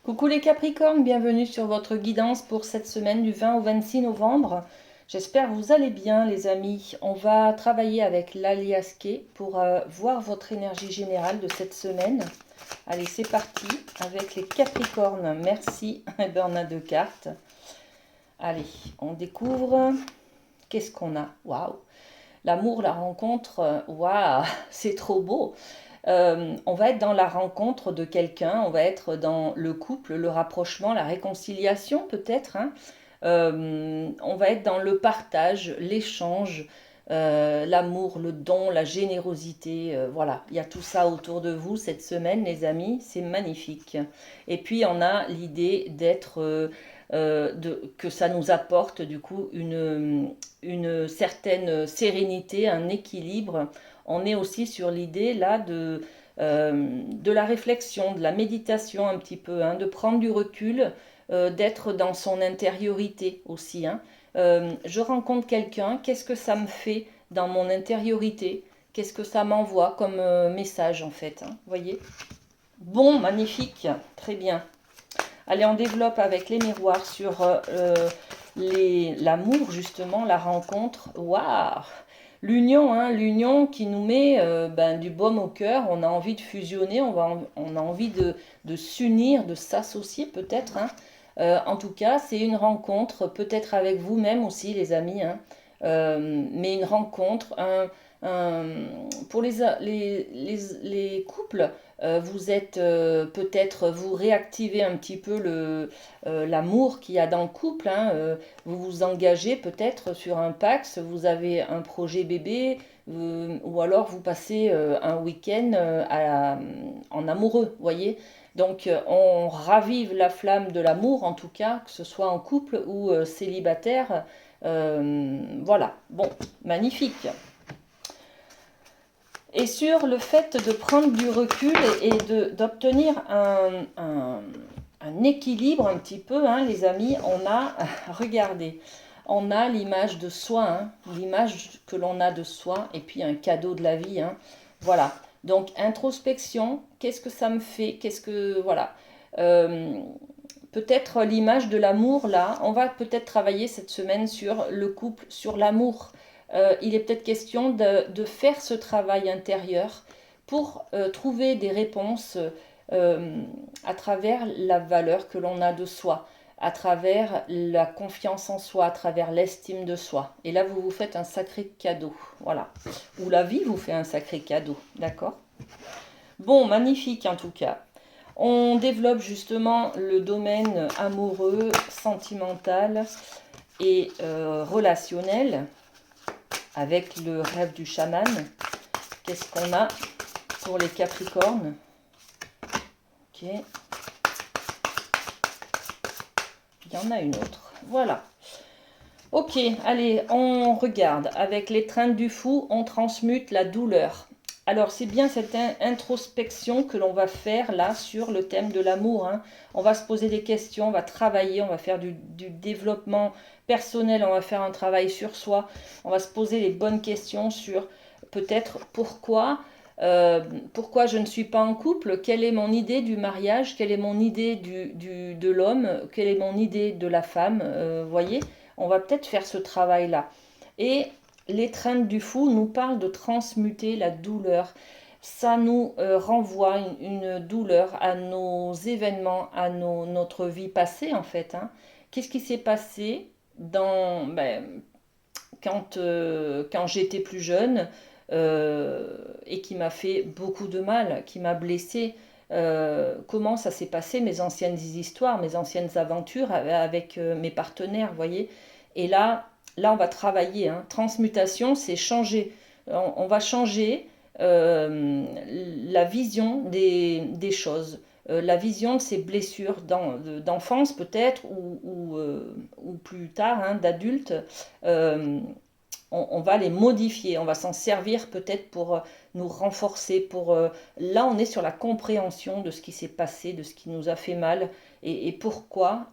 Coucou les Capricornes, bienvenue sur votre guidance pour cette semaine du 20 au 26 novembre. J'espère que vous allez bien les amis. On va travailler avec l'Aliasqué pour voir votre énergie générale de cette semaine. Allez, c'est parti avec les Capricornes. Merci. Eh ben, on a deux cartes. Allez, on découvre. Qu'est-ce qu'on a? Waouh! L'amour, la rencontre, waouh, c'est trop beau. On va être dans la rencontre de quelqu'un, on va être dans le couple, le rapprochement, la réconciliation peut-être, hein. On va être dans le partage, l'échange, l'amour, le don, la générosité. Voilà, il y a tout ça autour de vous cette semaine, les amis, c'est magnifique. Et puis on a l'idée d'être, que ça nous apporte du coup une certaine sérénité, un équilibre. On est aussi sur l'idée là de la réflexion, de la méditation un petit peu, hein, de prendre du recul, d'être dans son intériorité aussi, hein. Je rencontre quelqu'un, qu'est-ce que ça me fait dans mon intériorité? Qu'est-ce que ça m'envoie comme message en fait, hein, vous voyez? Bon, magnifique, très bien. Allez, on développe avec les miroirs sur l'amour, justement, la rencontre. Waouh! L'union, hein, l'union qui nous met du baume au cœur. On a envie de fusionner, on a envie de s'unir, de s'associer peut-être, hein. En tout cas, c'est une rencontre, peut-être avec vous-même aussi, les amis, hein. Mais une rencontre, un- pour les couples, vous êtes peut-être, vous réactivez un petit peu l'amour qu'il y a dans le couple, hein. Vous vous engagez peut-être sur un Pacs, vous avez un projet bébé, ou alors vous passez un week-end en amoureux, voyez. Donc on ravive la flamme de l'amour, en tout cas, que ce soit en couple ou célibataire. Voilà, bon, magnifique. Et sur le fait de prendre du recul et d'obtenir un équilibre un petit peu, hein, les amis, on a, regardez, on a l'image de soi, hein, l'image que l'on a de soi, et puis un cadeau de la vie, hein. Voilà. Donc introspection, qu'est-ce que ça me fait? Qu'est-ce que voilà. Euh, Peut-être l'image de l'amour là. On va peut-être travailler cette semaine sur le couple, sur l'amour. Il est peut-être question de faire ce travail intérieur pour trouver des réponses euh, à travers la valeur que l'on a de soi, à travers la confiance en soi, à travers l'estime de soi. Et là, vous vous faites un sacré cadeau. Voilà. Ou la vie vous fait un sacré cadeau. D'accord? Bon, magnifique en tout cas. On développe justement le domaine amoureux, sentimental et relationnel avec le rêve du chaman. Qu'est-ce qu'on a pour les Capricornes? Ok, il y en a une autre. Voilà. Ok, allez, on regarde. Avec l'étreinte du fou, on transmute la douleur. Alors, c'est bien cette introspection que l'on va faire là sur le thème de l'amour, hein. On va se poser des questions, on va travailler, on va faire du développement personnel, on va faire un travail sur soi, on va se poser les bonnes questions sur peut-être pourquoi je ne suis pas en couple, quelle est mon idée du mariage, quelle est mon idée de l'homme, quelle est mon idée de la femme, voyez, on va peut-être faire ce travail-là. Et l'étreinte du fou nous parle de transmuter la douleur. Ça nous renvoie une douleur à nos événements, à notre vie passée en fait, hein. Qu'est-ce qui s'est passé quand j'étais plus jeune, et qui m'a fait beaucoup de mal, qui m'a blessée? Comment ça s'est passé, mes anciennes histoires, mes anciennes aventures avec mes partenaires, vous voyez. Et là, on va travailler, hein. Transmutation, c'est changer. On va changer la vision des choses, la vision de ces blessures d'enfance peut-être, ou plus tard, hein, d'adulte. Euh, on va les modifier, on va s'en servir peut-être pour nous renforcer, là on est sur la compréhension de ce qui s'est passé, de ce qui nous a fait mal, et pourquoi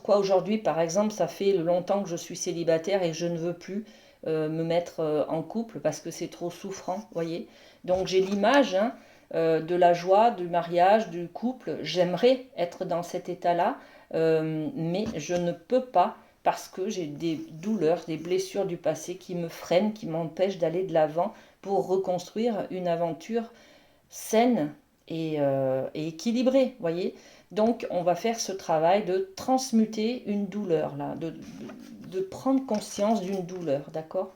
aujourd'hui par exemple ça fait longtemps que je suis célibataire et je ne veux plus me mettre en couple parce que c'est trop souffrant, voyez. Donc j'ai l'image, hein, de la joie, du mariage, du couple. J'aimerais être dans cet état-là, mais je ne peux pas parce que j'ai des douleurs, des blessures du passé qui me freinent, qui m'empêchent d'aller de l'avant pour reconstruire une aventure saine et équilibrée, voyez. Donc, on va faire ce travail de transmuter une douleur, là, de prendre conscience d'une douleur, d'accord?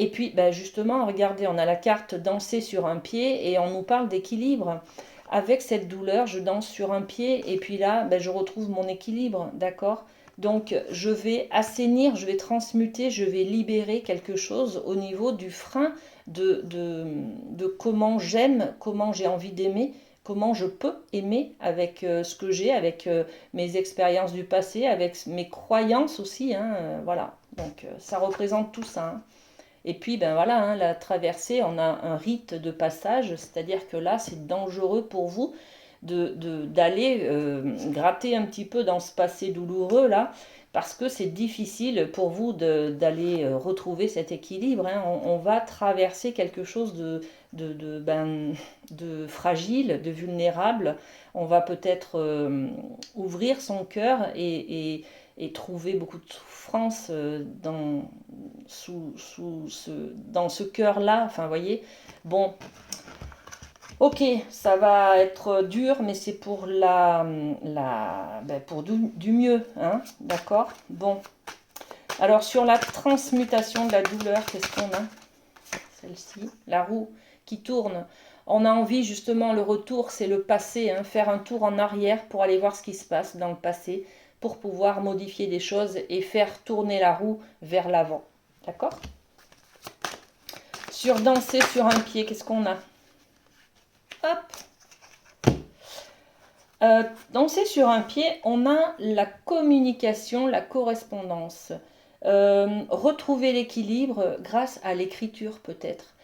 Et puis, ben justement, regardez, on a la carte danser sur un pied et on nous parle d'équilibre. Avec cette douleur, je danse sur un pied et puis là, ben, je retrouve mon équilibre, d'accord? Donc, je vais assainir, je vais transmuter, je vais libérer quelque chose au niveau du frein de comment j'aime, comment j'ai envie d'aimer, comment je peux aimer avec ce que j'ai, avec mes expériences du passé, avec mes croyances aussi, hein, voilà. Donc, ça représente tout ça, hein. Et puis, ben voilà, hein, la traversée, on a un rite de passage, c'est-à-dire que là, c'est dangereux pour vous d'aller gratter un petit peu dans ce passé douloureux, là, parce que c'est difficile pour vous d'aller retrouver cet équilibre, hein. On va traverser quelque chose de fragile, de vulnérable. On va peut-être ouvrir son cœur et trouver beaucoup de souffrance dans ce cœur-là. Enfin, vous voyez, bon, ok, ça va être dur, mais c'est pour pour du mieux, hein, d'accord? Bon, alors sur la transmutation de la douleur, qu'est-ce qu'on a? Celle-ci, la roue qui tourne. On a envie justement, le retour, c'est le passé, hein, faire un tour en arrière pour aller voir ce qui se passe dans le passé, pour pouvoir modifier des choses et faire tourner la roue vers l'avant. D'accord? Sur danser sur un pied, qu'est-ce qu'on a? Hop! Danser sur un pied, on a la communication, la correspondance. Retrouver l'équilibre grâce à l'écriture peut-être,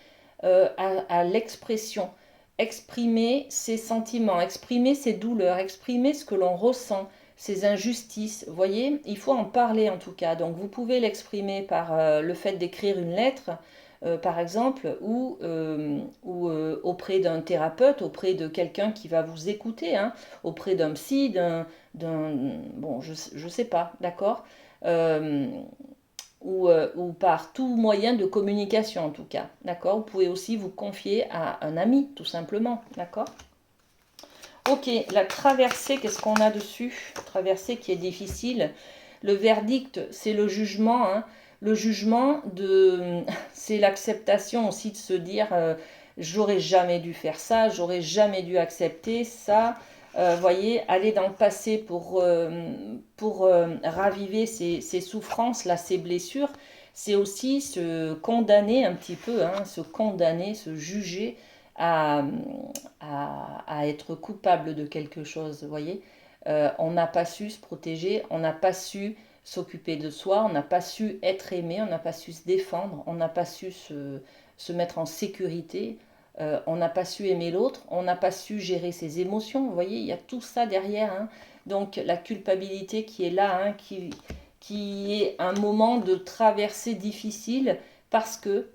à l'expression. Exprimer ses sentiments, exprimer ses douleurs, exprimer ce que l'on ressent, ses injustices. Vous voyez, il faut en parler en tout cas. Donc vous pouvez l'exprimer par le fait d'écrire une lettre, par exemple, ou auprès d'un thérapeute, auprès de quelqu'un qui va vous écouter, hein, auprès d'un psy, bon, je sais pas, d'accord, euh, ou par tout moyen de communication en tout cas, d'accord. Vous pouvez aussi vous confier à un ami, tout simplement, d'accord. Ok, la traversée, qu'est-ce qu'on a dessus? Traversée qui est difficile. Le verdict, c'est le jugement, hein. Le jugement, c'est l'acceptation aussi de se dire j'aurais jamais dû faire ça, j'aurais jamais dû accepter ça. Voyez, aller dans le passé pour raviver ces souffrances, là, ces blessures, c'est aussi se condamner un petit peu, hein, se condamner, se juger à, à être coupable de quelque chose, vous voyez. On n'a pas su se protéger, on n'a pas su s'occuper de soi, on n'a pas su être aimé, on n'a pas su se défendre, on n'a pas su se mettre en sécurité, on n'a pas su aimer l'autre, on n'a pas su gérer ses émotions, vous voyez, il y a tout ça derrière, hein. Donc la culpabilité qui est là, hein, qui est un moment de traversée difficile parce que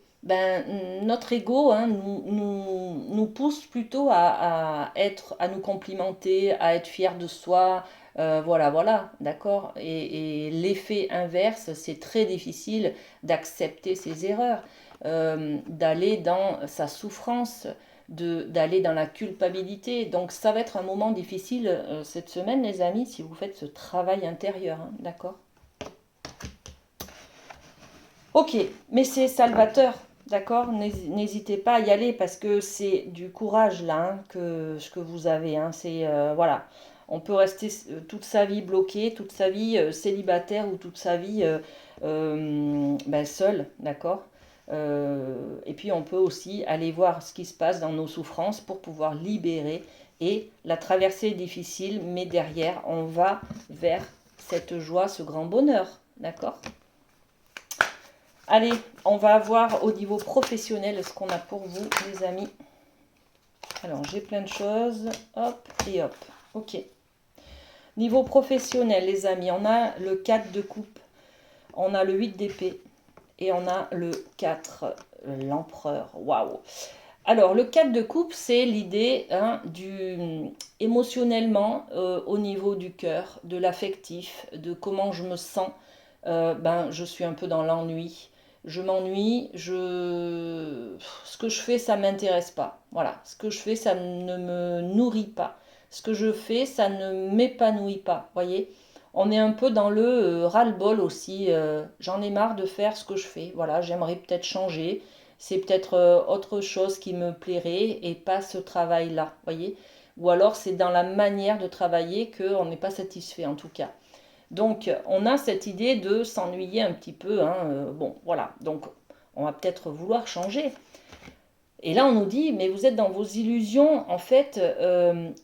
notre ego, hein, nous pousse plutôt à nous complimenter, à être fier de soi. Voilà, voilà, d'accord. Et l'effet inverse, c'est très difficile d'accepter ses erreurs, d'aller dans sa souffrance, d'aller dans la culpabilité. Donc ça va être un moment difficile cette semaine, les amis, si vous faites ce travail intérieur, hein, d'accord. Ok, mais c'est salvateur, d'accord? N'hésitez pas à y aller parce que c'est du courage là, hein, que ce que vous avez, hein. C'est voilà, on peut rester toute sa vie bloqué, toute sa vie célibataire ou toute sa vie seul, d'accord? Et puis on peut aussi aller voir ce qui se passe dans nos souffrances pour pouvoir libérer. Et la traversée est difficile, mais derrière on va vers cette joie, ce grand bonheur, d'accord? Allez, on va voir au niveau professionnel ce qu'on a pour vous, les amis. Alors, j'ai plein de choses. Hop et hop. Ok. Niveau professionnel, les amis, on a le 4 de coupe, on a le 8 d'épée et on a le 4, l'empereur. Waouh! Alors, le 4 de coupe, c'est l'idée hein, émotionnellement au niveau du cœur, de l'affectif, de comment je me sens. Ben, je suis un peu dans l'ennui. Je m'ennuie, ce que je fais, ça ne m'intéresse pas. Voilà, ce que je fais, ça ne me nourrit pas. Ce que je fais, ça ne m'épanouit pas. Voyez, on est un peu dans le ras-le-bol aussi. J'en ai marre de faire ce que je fais. Voilà, j'aimerais peut-être changer. C'est peut-être autre chose qui me plairait et pas ce travail-là, voyez. Ou alors c'est dans la manière de travailler qu'on n'est pas satisfait en tout cas. Donc on a cette idée de s'ennuyer un petit peu, hein, bon voilà, donc on va peut-être vouloir changer. Et là on nous dit, mais vous êtes dans vos illusions, en fait,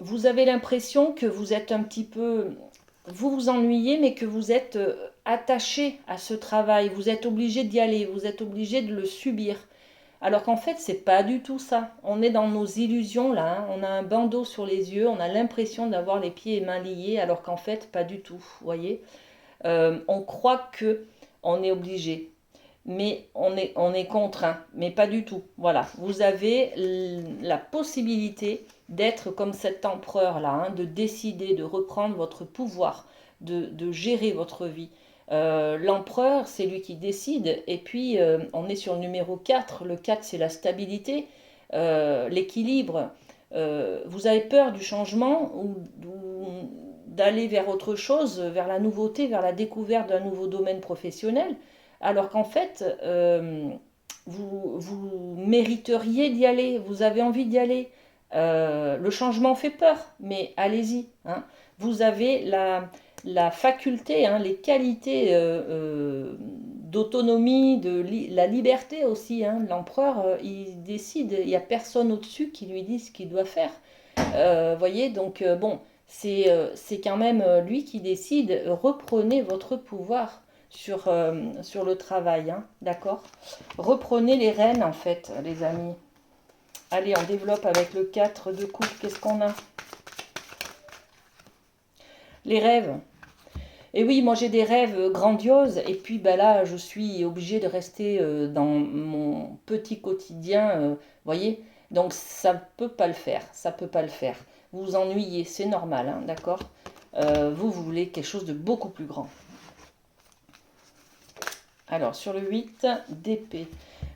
vous avez l'impression que vous êtes un petit peu, vous vous ennuyez, mais que vous êtes attaché à ce travail, vous êtes obligé d'y aller, vous êtes obligé de le subir. Alors qu'en fait, c'est pas du tout ça. On est dans nos illusions là, hein. On a un bandeau sur les yeux, on a l'impression d'avoir les pieds et mains liés, alors qu'en fait, pas du tout. Vous voyez, on croit que on est obligé, mais on est contraint, mais pas du tout. Voilà, vous avez la possibilité d'être comme cet empereur là, hein, de décider, de reprendre votre pouvoir, de gérer votre vie. L'empereur, c'est lui qui décide. Et puis, on est sur le numéro 4. Le 4, c'est la stabilité, l'équilibre. Vous avez peur du changement ou d'aller vers autre chose, vers la nouveauté, vers la découverte d'un nouveau domaine professionnel, alors qu'en fait, vous mériteriez d'y aller, vous avez envie d'y aller. Le changement fait peur, mais allez-y, hein. Vous avez la faculté, hein, les qualités d'autonomie, la liberté aussi, hein. L'empereur, il décide, il n'y a personne au-dessus qui lui dit ce qu'il doit faire. Voyez, donc bon, c'est quand même lui qui décide. Reprenez votre pouvoir sur le travail, hein, d'accord? Reprenez les rênes, en fait, les amis. Allez, on développe avec le 4 de coupe. Qu'est-ce qu'on a? Les rêves. Et oui, moi j'ai des rêves grandioses et puis ben là je suis obligée de rester dans mon petit quotidien, voyez. Donc ça ne peut pas le faire, ça peut pas le faire. Vous vous ennuyez, c'est normal, hein, d'accord. Vous voulez quelque chose de beaucoup plus grand. Alors sur le 8 d'épée,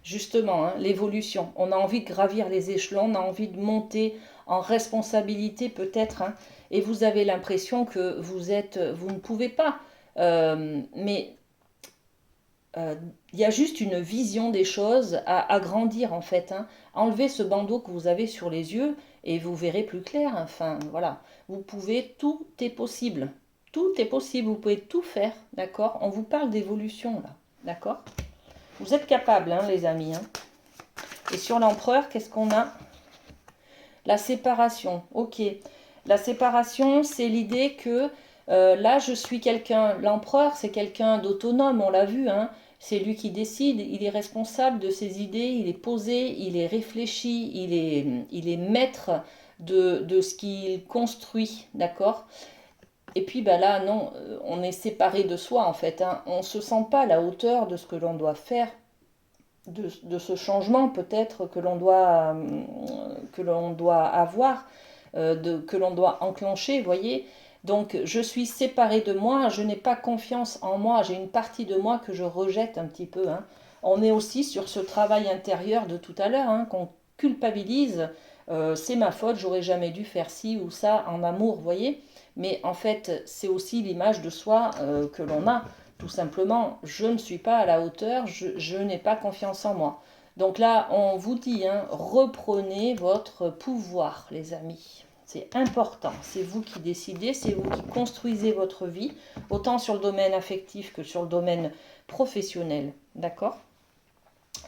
justement, hein, l'évolution. On a envie de gravir les échelons, on a envie de monter en responsabilité peut-être, hein, et vous avez l'impression que vous ne pouvez pas. Mais il y a juste une vision des choses à agrandir en fait, hein. Enlevez ce bandeau que vous avez sur les yeux et vous verrez plus clair. Enfin voilà, vous pouvez, tout est possible. Tout est possible, vous pouvez tout faire, d'accord? On vous parle d'évolution là, d'accord? Vous êtes capables, hein, les amis, hein. Et sur l'empereur, qu'est-ce qu'on a? La séparation, ok. La séparation, c'est l'idée que là, je suis quelqu'un, l'empereur, c'est quelqu'un d'autonome, on l'a vu, hein. C'est lui qui décide, il est responsable de ses idées, il est posé, il est réfléchi, il est maître de ce qu'il construit, d'accord? Et puis bah là, non, on est séparé de soi en fait, hein. On ne se sent pas à la hauteur de ce que l'on doit faire, de ce changement peut-être que l'on doit avoir, que l'on doit enclencher, voyez. Donc je suis séparée de moi, je n'ai pas confiance en moi, j'ai une partie de moi que je rejette un petit peu, hein. On est aussi sur ce travail intérieur de tout à l'heure, hein, qu'on culpabilise. C'est ma faute, j'aurais jamais dû faire ci ou ça en amour, voyez. Mais en fait, c'est aussi l'image de soi que l'on a. Tout simplement, je ne suis pas à la hauteur, je n'ai pas confiance en moi. Donc là, on vous dit, hein, reprenez votre pouvoir, les amis. C'est important, c'est vous qui décidez, c'est vous qui construisez votre vie, autant sur le domaine affectif que sur le domaine professionnel. D'accord?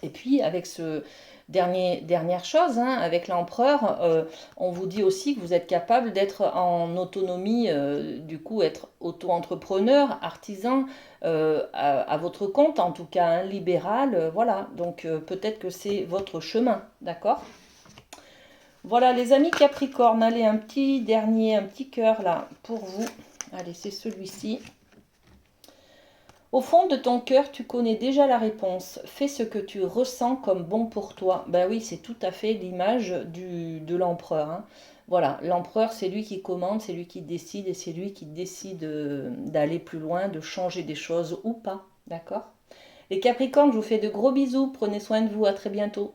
Et puis, avec ce dernière chose, hein, avec l'empereur, on vous dit aussi que vous êtes capable d'être en autonomie, du coup, être auto-entrepreneur, artisan, à votre compte, en tout cas, hein, libéral, voilà. Donc, peut-être que c'est votre chemin, d'accord? Voilà, les amis Capricorne, allez, un petit cœur là, pour vous. Allez, c'est celui-ci. Au fond de ton cœur, tu connais déjà la réponse. Fais ce que tu ressens comme bon pour toi. Ben oui, c'est tout à fait l'image de l'empereur, hein. Voilà, l'empereur, c'est lui qui commande, c'est lui qui décide et c'est lui qui décide d'aller plus loin, de changer des choses ou pas. D'accord? Les Capricornes, je vous fais de gros bisous. Prenez soin de vous. À très bientôt.